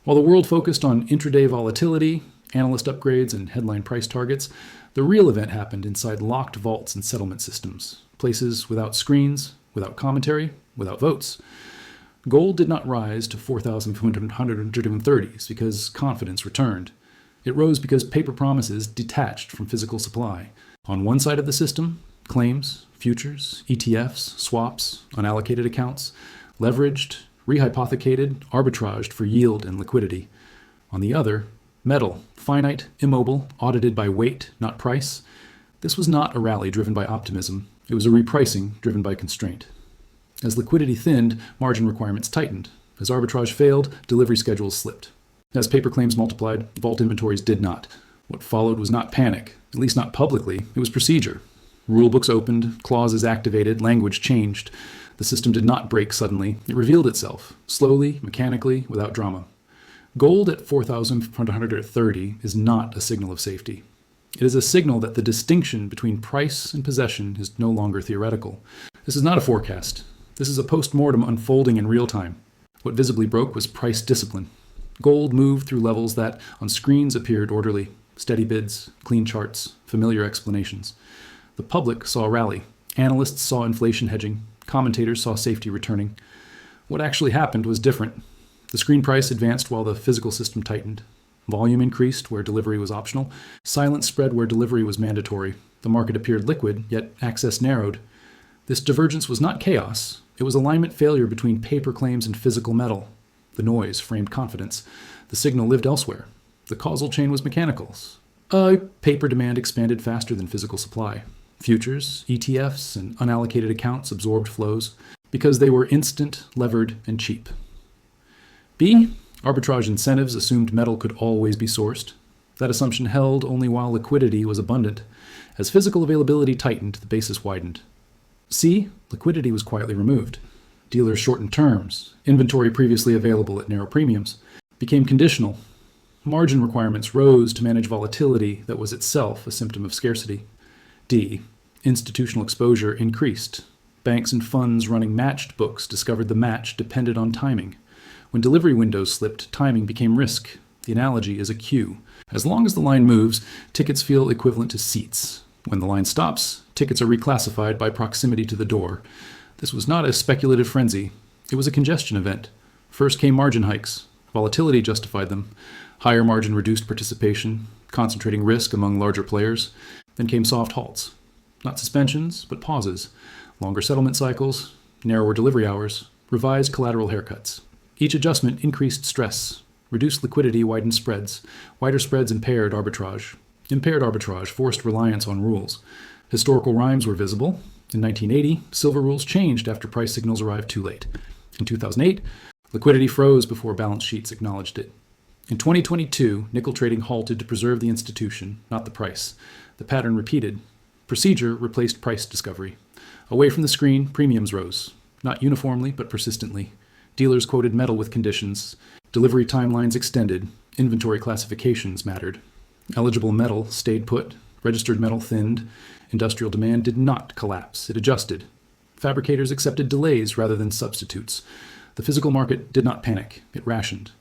While the world focused on intraday volatility, analyst upgrades, and headline price targets, the real event happened inside locked vaults and settlement systems, places without screens, without commentary, without votes. Gold did not rise to 4,130s because confidence returned. It rose because paper promises detached from physical supply. On one side of the system, claims, futures, ETFs, swaps, unallocated accounts, leveraged, rehypothecated, arbitraged for yield and liquidity. On the other, metal, finite, immobile, audited by weight, not price. This was not a rally driven by optimism. It was a repricing driven by constraint. As liquidity thinned, margin requirements tightened. As arbitrage failed, delivery schedules slipped. As paper claims multiplied, vault inventories did not. What followed was not panic, at least not publicly. It was procedure. Rulebooks opened, clauses activated, language changed. The system did not break suddenly. It revealed itself, slowly, mechanically, without drama. Gold at 4,130 is not a signal of safety. It is a signal that the distinction between price and possession is no longer theoretical. This is not a forecast. This is a post-mortem unfolding in real time. What visibly broke was price discipline. Gold moved through levels that, on screens, appeared orderly. Steady bids, clean charts, familiar explanations. The public saw a rally. Analysts saw inflation hedging. Commentators saw safety returning. What actually happened was different. The screen price advanced while the physical system tightened. Volume increased where delivery was optional. Silence spread where delivery was mandatory. The market appeared liquid, yet access narrowed. This divergence was not chaos. It was alignment failure between paper claims and physical metal. The noise framed confidence. The signal lived elsewhere. The causal chain was mechanical. Paper demand expanded faster than physical supply. Futures, ETFs, and unallocated accounts absorbed flows because they were instant, levered, and cheap. B. Arbitrage incentives assumed metal could always be sourced. That assumption held only while liquidity was abundant. As physical availability tightened, the basis widened. C. Liquidity was quietly removed. Dealers shortened terms. Inventory previously available at narrow premiums became conditional. Margin requirements rose to manage volatility that was itself a symptom of scarcity. D. Institutional exposure increased. Banks and funds running matched books discovered the match depended on timing. When delivery windows slipped, timing became risk. The analogy is a queue. As long as the line moves, tickets feel equivalent to seats. When the line stops, tickets are reclassified by proximity to the door. This was not a speculative frenzy. It was a congestion event. First came margin hikes. Volatility justified them. Higher margin reduced participation, concentrating risk among larger players. Then came soft halts. Not suspensions, but pauses. Longer settlement cycles, narrower delivery hours, revised collateral haircuts. Each adjustment increased stress. Reduced liquidity widened spreads. Wider spreads impaired arbitrage. Impaired arbitrage forced reliance on rules. Historical rhymes were visible. In 1980, silver rules changed after price signals arrived too late. In 2008, liquidity froze before balance sheets acknowledged it. In 2022, nickel trading halted to preserve the institution, not the price. The pattern repeated. Procedure replaced price discovery. Away from the screen, premiums rose. Not uniformly, but persistently. Dealers quoted metal with conditions. Delivery timelines extended. Inventory classifications mattered. Eligible metal stayed put. Registered metal thinned. Industrial demand did not collapse. It adjusted. Fabricators accepted delays rather than substitutes. The physical market did not panic. It rationed.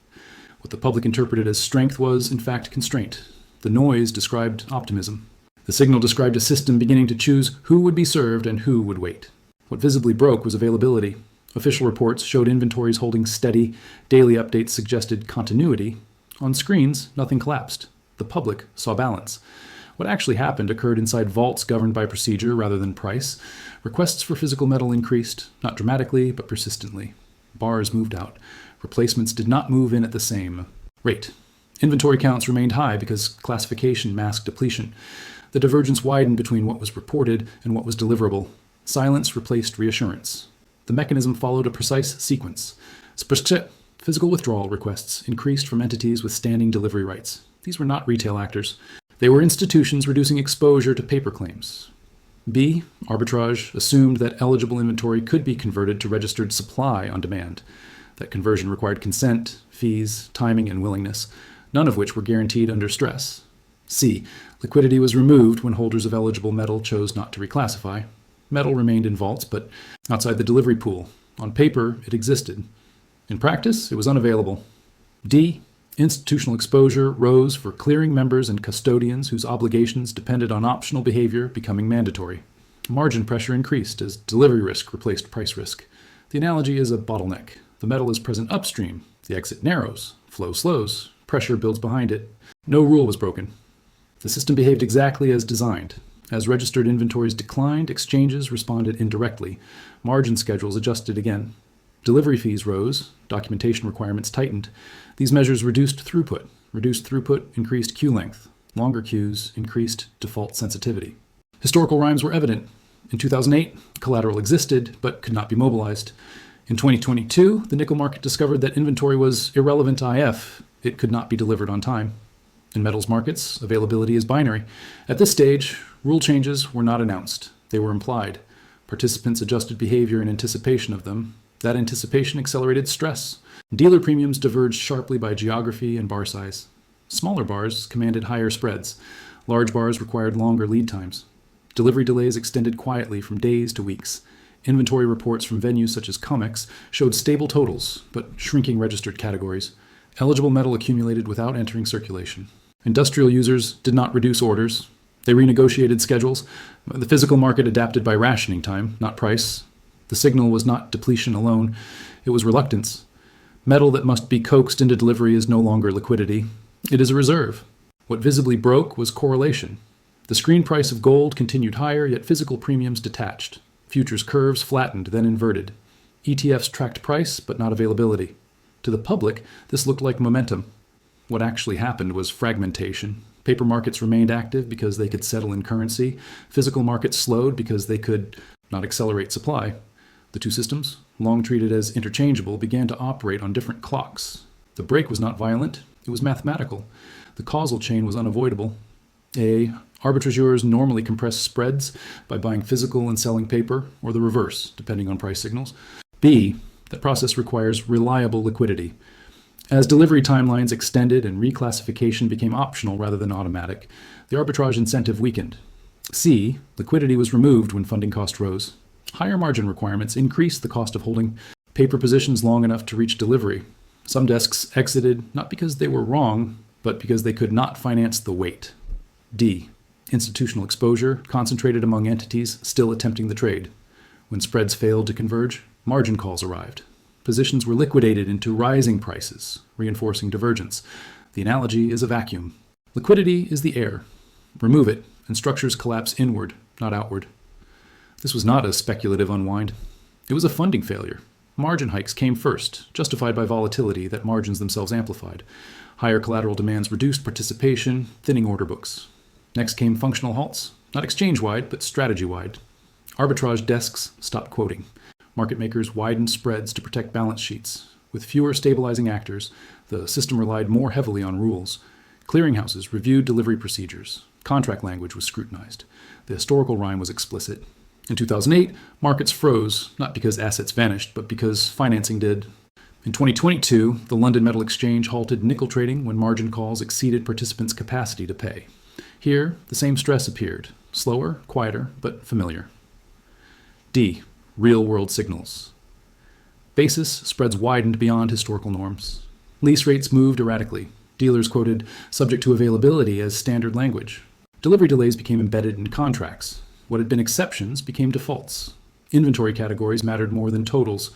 What the public interpreted as strength was, in fact, constraint. The noise described optimism. The signal described a system beginning to choose who would be served and who would wait. What visibly broke was availability. Official reports showed inventories holding steady. Daily updates suggested continuity. On screens, nothing collapsed. The public saw balance. What actually happened occurred inside vaults governed by procedure rather than price. Requests for physical metal increased, not dramatically, but persistently. Bars moved out. Replacements did not move in at the same rate. Inventory counts remained high because classification masked depletion. The divergence widened between what was reported and what was deliverable. Silence replaced reassurance. The mechanism followed a precise sequence. Physical withdrawal requests increased from entities with standing delivery rights. These were not retail actors. They were institutions reducing exposure to paper claims. B. Arbitrage assumed that eligible inventory could be converted to registered supply on demand. That conversion required consent, fees, timing, and willingness, none of which were guaranteed under stress. C. Liquidity was removed when holders of eligible metal chose not to reclassify. Metal remained in vaults, but outside the delivery pool. On paper, it existed. In practice, it was unavailable. D. Institutional exposure rose for clearing members and custodians whose obligations depended on optional behavior becoming mandatory. Margin pressure increased as delivery risk replaced price risk. The analogy is a bottleneck. The metal is present upstream. The exit narrows. Flow slows. Pressure builds behind it. No rule was broken. The system behaved exactly as designed. As registered inventories declined, exchanges responded indirectly. Margin schedules adjusted again. Delivery fees rose. Documentation requirements tightened. These measures reduced throughput. Reduced throughput increased queue length. Longer queues increased default sensitivity. Historical rhymes were evident. In 2008, collateral existed but could not be mobilized. In 2022, the nickel market discovered that inventory was irrelevant IF. It could not be delivered on time. In metals markets, availability is binary. At this stage, rule changes were not announced. They were implied. Participants adjusted behavior in anticipation of them. That anticipation accelerated stress. Dealer premiums diverged sharply by geography and bar size. Smaller bars commanded higher spreads. Large bars required longer lead times. Delivery delays extended quietly from days to weeks. Inventory reports from venues such as COMEX showed stable totals, but shrinking registered categories. Eligible metal accumulated without entering circulation. Industrial users did not reduce orders. They renegotiated schedules. The physical market adapted by rationing time, not price. The signal was not depletion alone. It was reluctance. Metal that must be coaxed into delivery is no longer liquidity. It is a reserve. What visibly broke was correlation. The screen price of gold continued higher, yet physical premiums detached. Futures curves flattened, then inverted. ETFs tracked price, but not availability. To the public, this looked like momentum. What actually happened was fragmentation. Paper markets remained active because they could settle in currency. Physical markets slowed because they could not accelerate supply. The two systems, long treated as interchangeable, began to operate on different clocks. The break was not violent, it was mathematical. The causal chain was unavoidable. A. Arbitrageurs normally compress spreads by buying physical and selling paper, or the reverse, depending on price signals. B. That process requires reliable liquidity. As delivery timelines extended and reclassification became optional rather than automatic, the arbitrage incentive weakened. C. Liquidity was removed when funding cost rose. Higher margin requirements increased the cost of holding paper positions long enough to reach delivery. Some desks exited not because they were wrong, but because they could not finance the weight. D. Institutional exposure concentrated among entities still attempting the trade. When spreads failed to converge, margin calls arrived. Positions were liquidated into rising prices, reinforcing divergence. The analogy is a vacuum. Liquidity is the air. Remove it, and structures collapse inward, not outward. This was not a speculative unwind. It was a funding failure. Margin hikes came first, justified by volatility that margins themselves amplified. Higher collateral demands reduced participation, thinning order books. Next came functional halts, not exchange-wide, but strategy-wide. Arbitrage desks stopped quoting. Market makers widened spreads to protect balance sheets. With fewer stabilizing actors, the system relied more heavily on rules. Clearinghouses reviewed delivery procedures. Contract language was scrutinized. The historical rhyme was explicit. In 2008, markets froze, not because assets vanished, but because financing did. In 2022, the London Metal Exchange halted nickel trading when margin calls exceeded participants' capacity to pay. Here, the same stress appeared, slower, quieter, but familiar. D. Real-world signals. Basis spreads widened beyond historical norms. Lease rates moved erratically. Dealers quoted subject to availability as standard language. Delivery delays became embedded in contracts. What had been exceptions became defaults. Inventory categories mattered more than totals.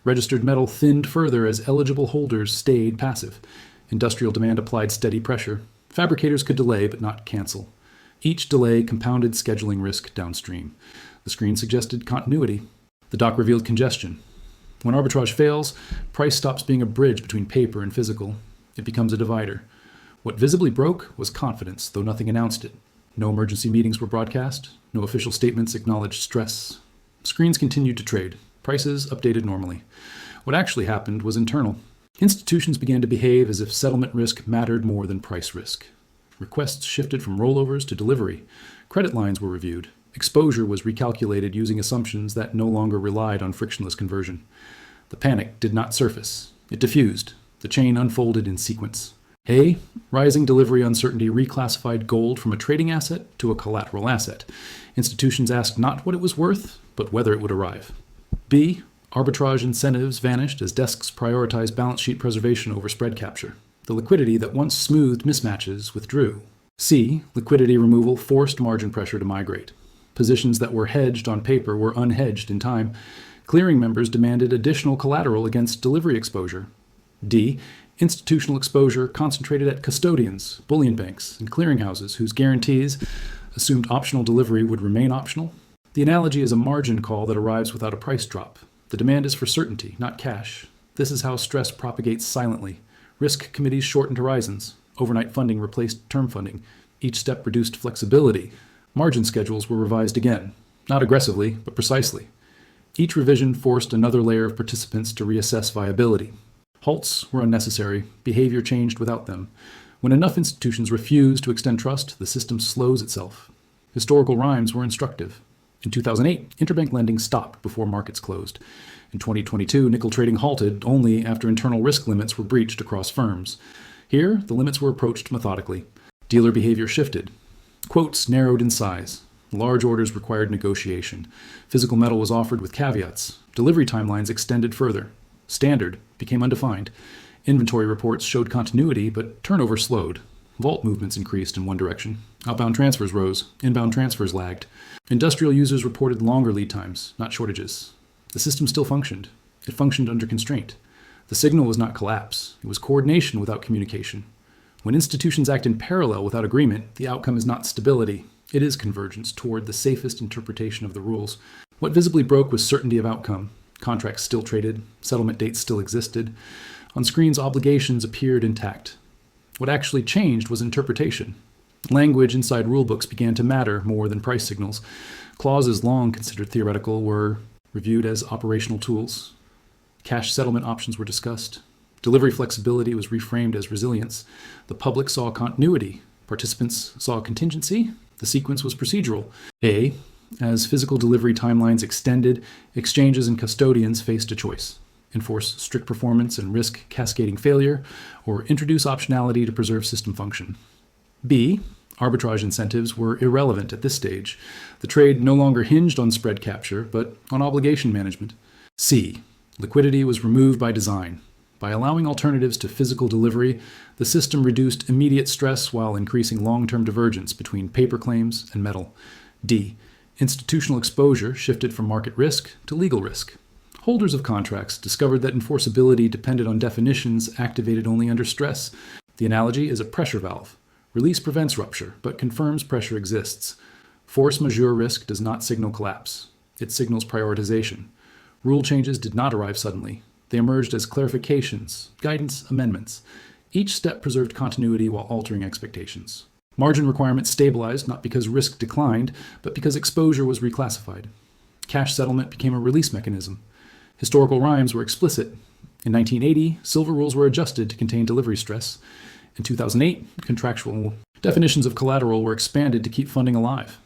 Registered metal thinned further as eligible holders stayed passive. Industrial demand applied steady pressure. Fabricators could delay but not cancel. Each delay compounded scheduling risk downstream. The screen suggested continuity. The dock revealed congestion. When arbitrage fails, price stops being a bridge between paper and physical. It becomes a divider. What visibly broke was confidence, though nothing announced it. No emergency meetings were broadcast. No official statements acknowledged stress. Screens continued to trade. Prices updated normally. What actually happened was internal. Institutions began to behave as if settlement risk mattered more than price risk. Requests shifted from rollovers to delivery. Credit lines were reviewed. Exposure was recalculated using assumptions that no longer relied on frictionless conversion. The panic did not surface. It diffused. The chain unfolded in sequence. A. Rising delivery uncertainty reclassified gold from a trading asset to a collateral asset. Institutions asked not what it was worth, but whether it would arrive. B. Arbitrage incentives vanished as desks prioritized balance sheet preservation over spread capture. The liquidity that once smoothed mismatches withdrew. C. Liquidity removal forced margin pressure to migrate. Positions that were hedged on paper were unhedged in time. Clearing members demanded additional collateral against delivery exposure. D. Institutional exposure concentrated at custodians, bullion banks, and clearinghouses whose guarantees assumed optional delivery would remain optional. The analogy is a margin call that arrives without a price drop. The demand is for certainty, not cash. This is how stress propagates silently. Risk committees shortened horizons. Overnight funding replaced term funding. Each step reduced flexibility. Margin schedules were revised again, not aggressively, but precisely. Each revision forced another layer of participants to reassess viability. Halts were unnecessary. Behavior changed without them. When enough institutions refuse to extend trust, the system slows itself. Historical rhymes were instructive. In 2008, interbank lending stopped before markets closed. In 2022, nickel trading halted only after internal risk limits were breached across firms. Here, the limits were approached methodically. Dealer behavior shifted. Quotes narrowed in size. Large orders required negotiation. Physical metal was offered with caveats. Delivery timelines extended further. Standard became undefined. Inventory reports showed continuity, but turnover slowed. Vault movements increased in one direction. Outbound transfers rose. Inbound transfers lagged. Industrial users reported longer lead times, not shortages. The system still functioned. It functioned under constraint. The signal was not collapse. It was coordination without communication. When institutions act in parallel without agreement, the outcome is not stability. It is convergence toward the safest interpretation of the rules. What visibly broke was certainty of outcome. Contracts still traded. Settlement dates still existed. On screens, obligations appeared intact. What actually changed was interpretation. Language inside rulebooks began to matter more than price signals. Clauses long considered theoretical were reviewed as operational tools. Cash settlement options were discussed. Delivery flexibility was reframed as resilience. The public saw continuity. Participants saw contingency. The sequence was procedural. A. As physical delivery timelines extended, exchanges and custodians faced a choice: enforce strict performance and risk cascading failure, or introduce optionality to preserve system function. B. Arbitrage incentives were irrelevant at this stage. The trade no longer hinged on spread capture, but on obligation management. C. Liquidity was removed by design. By allowing alternatives to physical delivery, the system reduced immediate stress while increasing long-term divergence between paper claims and metal. D. Institutional exposure shifted from market risk to legal risk. Holders of contracts discovered that enforceability depended on definitions activated only under stress. The analogy is a pressure valve. Release prevents rupture, but confirms pressure exists. Force majeure risk does not signal collapse. It signals prioritization. Rule changes did not arrive suddenly. They emerged as clarifications, guidance, amendments. Each step preserved continuity while altering expectations. Margin requirements stabilized not because risk declined, but because exposure was reclassified. Cash settlement became a release mechanism. Historical rhymes were explicit. In 1980, silver rules were adjusted to contain delivery stress. In 2008, contractual definitions of collateral were expanded to keep funding alive.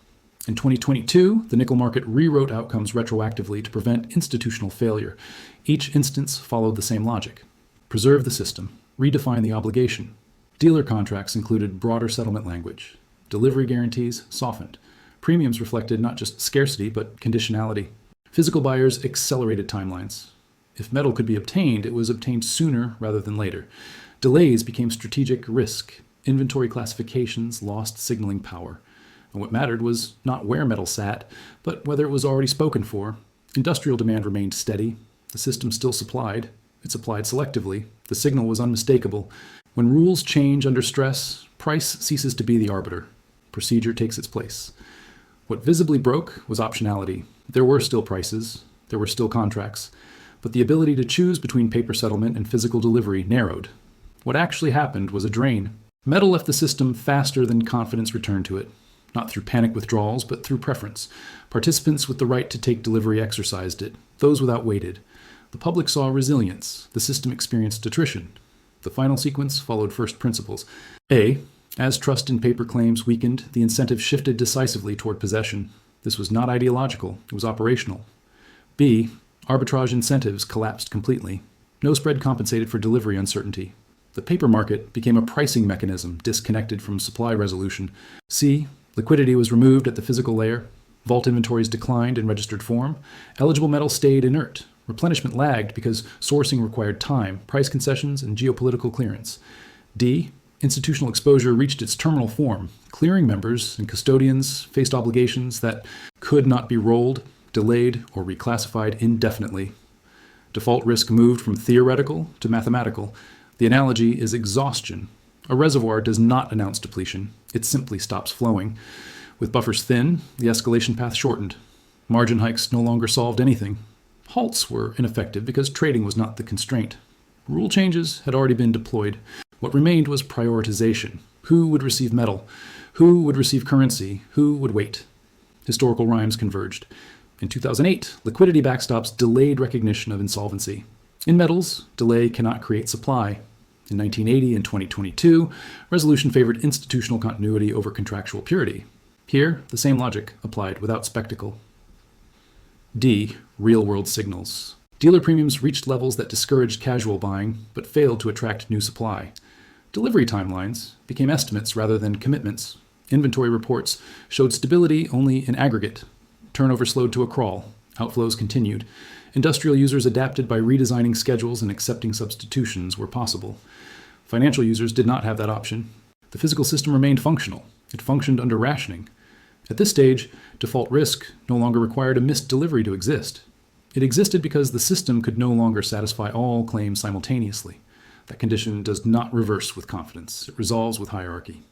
In 2022, the nickel market rewrote outcomes retroactively to prevent institutional failure. Each instance followed the same logic: preserve the system, redefine the obligation. Dealer contracts included broader settlement language. Delivery guarantees softened. Premiums reflected not just scarcity, but conditionality. Physical buyers accelerated timelines. If metal could be obtained, it was obtained sooner rather than later. Delays became strategic risk. Inventory classifications lost signaling power. And what mattered was not where metal sat, but whether it was already spoken for. Industrial demand remained steady. The system still supplied. It supplied selectively. The signal was unmistakable. When rules change under stress, price ceases to be the arbiter. Procedure takes its place. What visibly broke was optionality. There were still prices. There were still contracts. But the ability to choose between paper settlement and physical delivery narrowed. What actually happened was a drain. Metal left the system faster than confidence returned to it. Not through panic withdrawals, but through preference. Participants with the right to take delivery exercised it. Those without waited. The public saw resilience. The system experienced attrition. The final sequence followed first principles. A. As trust in paper claims weakened, the incentive shifted decisively toward possession. This was not ideological. It was operational. B. Arbitrage incentives collapsed completely. No spread compensated for delivery uncertainty. The paper market became a pricing mechanism disconnected from supply resolution. C. Liquidity was removed at the physical layer. Vault inventories declined in registered form. Eligible metal stayed inert. Replenishment lagged because sourcing required time, price concessions, and geopolitical clearance. D. Institutional exposure reached its terminal form. Clearing members and custodians faced obligations that could not be rolled, delayed, or reclassified indefinitely. Default risk moved from theoretical to mathematical. The analogy is exhaustion. A reservoir does not announce depletion. It simply stops flowing. With buffers thin, the escalation path shortened. Margin hikes no longer solved anything. Halts were ineffective because trading was not the constraint. Rule changes had already been deployed. What remained was prioritization. Who would receive metal? Who would receive currency? Who would wait? Historical rhymes converged. In 2008, liquidity backstops delayed recognition of insolvency. In metals, delay cannot create supply. In 1980 and 2022, resolution favored institutional continuity over contractual purity. Here, the same logic applied without spectacle. D. Real-world signals. Dealer premiums reached levels that discouraged casual buying, but failed to attract new supply. Delivery timelines became estimates rather than commitments. Inventory reports showed stability only in aggregate. Turnover slowed to a crawl. Outflows continued. Industrial users adapted by redesigning schedules and accepting substitutions where possible. Financial users did not have that option. The physical system remained functional. It functioned under rationing. At this stage, default risk no longer required a missed delivery to exist. It existed because the system could no longer satisfy all claims simultaneously. That condition does not reverse with confidence. It resolves with hierarchy.